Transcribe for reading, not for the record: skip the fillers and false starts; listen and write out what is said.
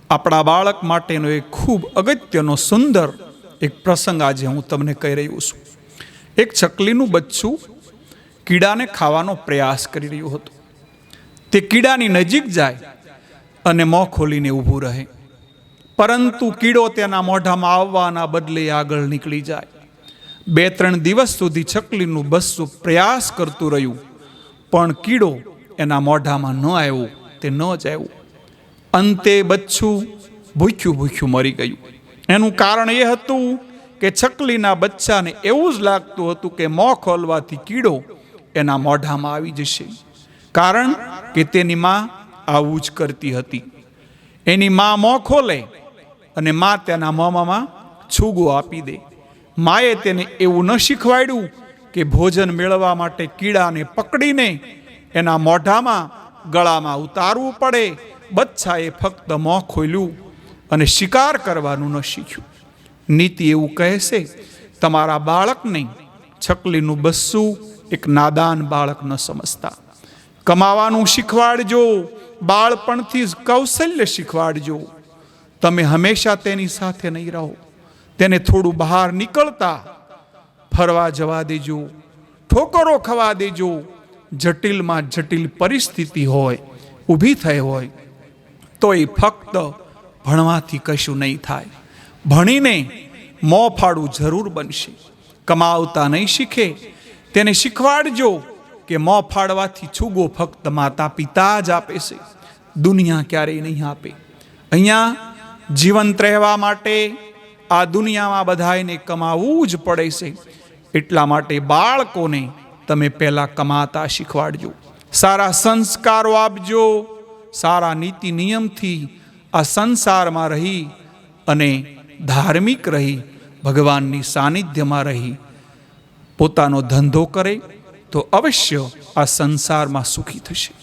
આપણા બાળક માટેનો એક ખૂબ અગત્યનો સુંદર એક પ્રસંગ આજે હું તમને કહી રહ્યો છું. એક ચકલીનું બચ્ચું કીડાને ખાવાનો પ્રયાસ કરી રહ્યું હતું. તે કીડાની નજીક જાય અને મોં ખોલીને ઊભું રહે, પરંતુ કીડો તેના મોઢામાં આવવાના બદલે આગળ નીકળી જાય. 2-3 દિવસ સુધી ચકલીનું બચ્ચું પ્રયાસ કરતું રહ્યું, પણ કીડો એના મોઢામાં ન આવ્યો, તે ન જ આવ્યો. અંતે બચ્ચું ભૂખ્યું મરી ગયું. એનું કારણ એ હતું કે ચકલીના બચ્ચાને એવું જ લાગતું હતું કે મોં ખોલવાથી કીડો એના મોઢામાં આવી જશે, કારણ કે તેની માં આવું જ કરતી હતી. એની માં મોં ખોલે અને માં તેના મોંમાં છૂગો આપી દે. માએ તેને એવું ન શીખવાડ્યું કે ભોજન મેળવવા માટે કીડાને પકડીને એના મોઢામાં ગળામાં ઉતારવું પડે. બચ્ચાએ ફક્ત મોં ખોલ્યું અને શિકાર કરવાનું ન શીખ્યું. નીતિ એવું કહે છે, તમારા બાળકને ચકલીનું બચ્ચું એક નાદાન બાળક ન સમજતા. કમાવાનું શીખવાડજો, બાળપણથી જ કૌશલ્ય શીખવાડજો. તમે હંમેશા તેની સાથે નહીં રહો. તેને થોડું બહાર નીકળતા ફરવા જવા દેજો, ઠોકરો ખવા દેજો. જટિલમાં જટિલ પરિસ્થિતિ હોય, ઊભી થઈ હોય, તો એ ફક્ત ભણવાથી કશું નહીં થાય. ભણીને મોં ફાડવું જરૂર બનશે. કમાવતા નહીં શીખે, તેને શીખવાડજો કે મોં ફાડવાથી છૂગો ફક્ત માતા પિતા જ આપે છે, દુનિયા ક્યારેય નહીં આપે. અહીંયા જીવંત રહેવા માટે આ દુનિયામાં બધાને કમાવું જ પડે છે. એટલા માટે બાળકોને તમે પહેલાં કમાતા શીખવાડજો, સારા સંસ્કારો આપજો. સારા નીતિ નિયમથી આ સંસારમાં રહી અને ધાર્મિક રહી, ભગવાનની સાનિધ્યમાં રહી પોતાનો ધંધો કરે તો અવશ્ય આ સંસારમાં સુખી થશે.